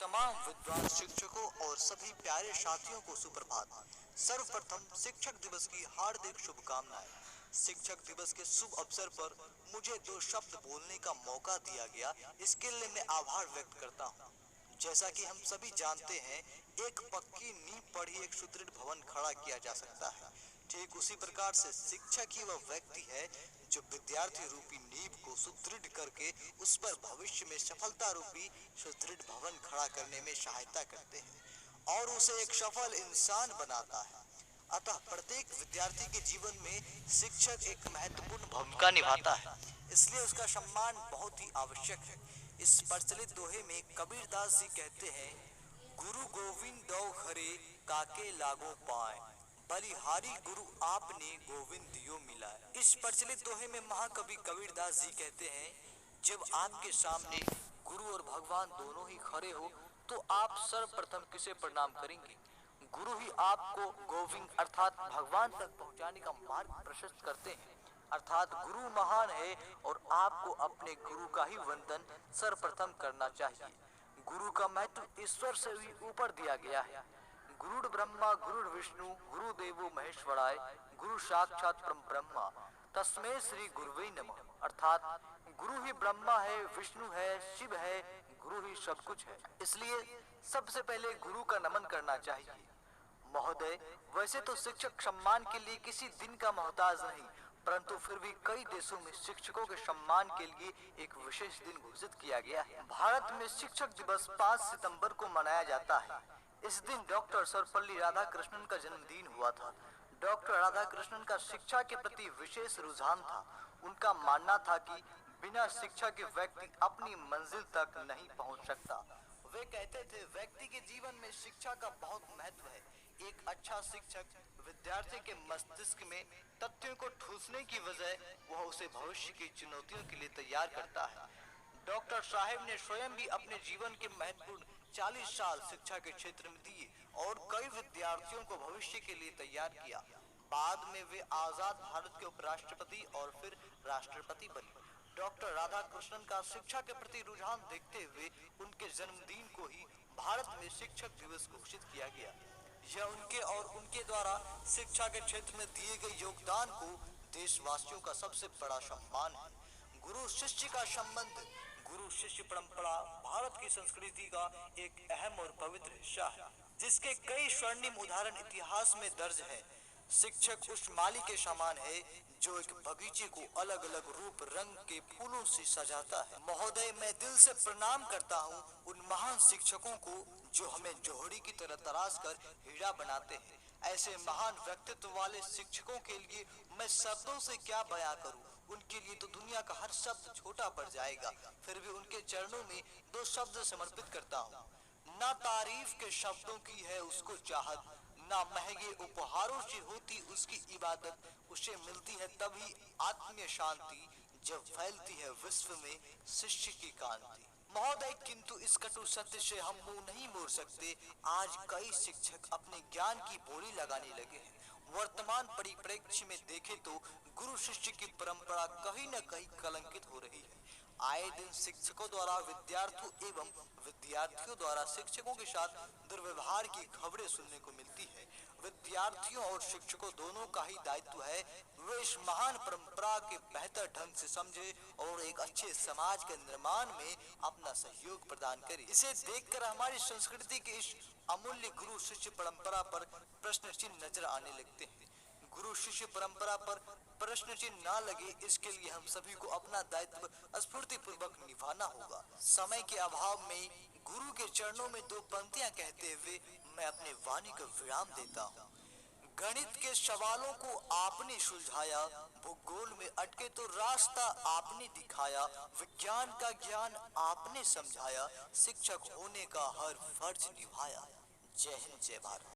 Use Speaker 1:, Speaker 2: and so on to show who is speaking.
Speaker 1: तमाम विद्वान शिक्षकों और सभी प्यारे साथियों को सुप्रभात। सर्वप्रथम शिक्षक दिवस की हार्दिक शुभकामनाएं। शिक्षक दिवस के शुभ अवसर पर मुझे दो शब्द बोलने का मौका दिया गया, इसके लिए मैं आभार व्यक्त करता हूं। जैसा कि हम सभी जानते हैं, एक पक्की नींव पर ही एक सुदृढ़ भवन खड़ा किया जा सकता है। ठीक उसी प्रकार से शिक्षक ही वह व्यक्ति है जो विद्यार्थी रूपी नींव को सुदृढ़ करके उस पर भविष्य में सफलता रूपी सुदृढ़ भवन खड़ा करने में सहायता करते हैं और उसे एक सफल इंसान बनाता है। अतः प्रत्येक विद्यार्थी के जीवन में शिक्षक एक महत्वपूर्ण भूमिका निभाता है, इसलिए उसका सम्मान बहुत ही आवश्यक है। इस प्रचलित दोहे में कबीरदास जी कहते हैं, गुरु गोविंद दो घरे काके लागो पाए, बलिहारी गुरु आपने गोविंद दियो मिलाए। इस प्रचलित दोहे में महाकवि कबीरदास जी कहते हैं, जब आपके सामने गुरु और भगवान दोनों ही खड़े हो तो आप सर्वप्रथम किसे प्रणाम करेंगे? गुरु ही आपको गोविंद अर्थात भगवान तक पहुंचाने का मार्ग प्रशस्त करते हैं, अर्थात गुरु महान है और आपको अपने गुरु का ही वंदन सर्वप्रथम करना चाहिए। गुरु का महत्व ईश्वर से भी ऊपर दिया गया है। गुरु ब्रह्मा गुरु विष्णु गुरु देवो महेश्वराय, गुरु साक्षात परम ब्रह्मा तस्मै श्री गुरुवे नमः। अर्थात गुरु ही ब्रह्मा है, विष्णु है, शिव है, गुरु ही सब कुछ है। इसलिए सबसे पहले गुरु का नमन करना चाहिए। महोदय, वैसे तो शिक्षक सम्मान के लिए किसी दिन का मोहताज नहीं, परंतु फिर भी कई देशों में शिक्षकों के सम्मान के लिए एक विशेष दिन घोषित किया गया है। भारत में शिक्षक दिवस 5 सितंबर को मनाया जाता है। इस दिन डॉक्टर सर्वपल्ली राधाकृष्णन का जन्मदिन हुआ था। डॉक्टर राधाकृष्णन का शिक्षा के प्रति विशेष रुझान था। उनका मानना था कि बिना शिक्षा के व्यक्ति अपनी मंजिल तक नहीं पहुंच सकता। वे कहते थे, व्यक्ति के जीवन में शिक्षा का बहुत महत्व है। एक अच्छा शिक्षक विद्यार्थी के मस्तिष्क में तथ्यों को ठूसने की बजाय वह उसे भविष्य की चुनौतियों के लिए तैयार करता है। डॉक्टर साहब ने स्वयं भी अपने जीवन के महत्वपूर्ण 40 साल शिक्षा के क्षेत्र में दिए और कई विद्यार्थियों को भविष्य के लिए तैयार किया। बाद में वे आजाद भारत के उपराष्ट्रपति और फिर राष्ट्रपति बने। डॉक्टर राधाकृष्णन का शिक्षा के प्रति रुझान देखते हुए उनके जन्मदिन को ही भारत में शिक्षक दिवस घोषित किया गया। यह उनके और उनके द्वारा शिक्षा के क्षेत्र में दिए गए योगदान को देशवासियों का सबसे बड़ा सम्मान है। गुरु शिष्य का संबंध, गुरु शिष्य परंपरा भारत की संस्कृति का एक अहम और पवित्र हिस्सा है, जिसके कई स्वर्णिम उदाहरण इतिहास में दर्ज है। शिक्षक उस माली के समान है जो एक बगीचे को अलग अलग रूप रंग के फूलों से सजाता है। महोदय, मैं दिल से प्रणाम करता हूँ उन महान शिक्षकों को जो हमें जोहरी की तरह तराश कर हीरा बनाते हैं। ऐसे महान व्यक्तित्व वाले शिक्षकों के लिए मैं शब्दों से क्या बयां करूं। उनके लिए तो दुनिया का हर शब्द छोटा पड़ जाएगा। फिर भी उनके चरणों में दो शब्द समर्पित करता हूँ। ना तारीफ के शब्दों की है उसको चाहत, ना महंगे उपहारों से होती उसकी इबादत। उसे मिलती है तभी आत्मीय शांति जब फैलती है विश्व में शिष्य की कांति। महोदय, किंतु इस कटु सत्य से हम मुंह नहीं मोड़ सकते। आज कई शिक्षक अपने ज्ञान की बोली लगाने लगे हैं। वर्तमान परिप्रेक्ष्य में देखें तो गुरु शिष्य की परंपरा कहीं न कहीं कलंकित हो रही है। आए दिन शिक्षकों द्वारा विद्यार्थियों एवं विद्यार्थियों द्वारा शिक्षकों के साथ दुर्व्यवहार की खबरें सुनने को मिलती है। विद्यार्थियों और शिक्षकों दोनों का ही दायित्व है वे इस महान परंपरा के बेहतर ढंग से समझे और एक अच्छे समाज के निर्माण में अपना सहयोग प्रदान करें। इसे देखकर हमारी संस्कृति के इस अमूल्य गुरु शिष्य परंपरा पर प्रश्न चिन्ह नजर आने लगते हैं। गुरु शिष्य परंपरा पर प्रश्न चिन्ह न लगे, इसके लिए हम सभी को अपना दायित्व स्फूर्ति पूर्वक निभाना होगा। समय के अभाव में गुरु के चरणों में दो पंक्तियां कहते हुए मैं अपने वाणी को विराम देता हूँ। गणित के सवालों को आपने सुलझाया, भूगोल में अटके तो रास्ता आपने दिखाया, विज्ञान का ज्ञान आपने समझाया, शिक्षक होने का हर फर्ज निभाया। जय हिंद, जय भारत।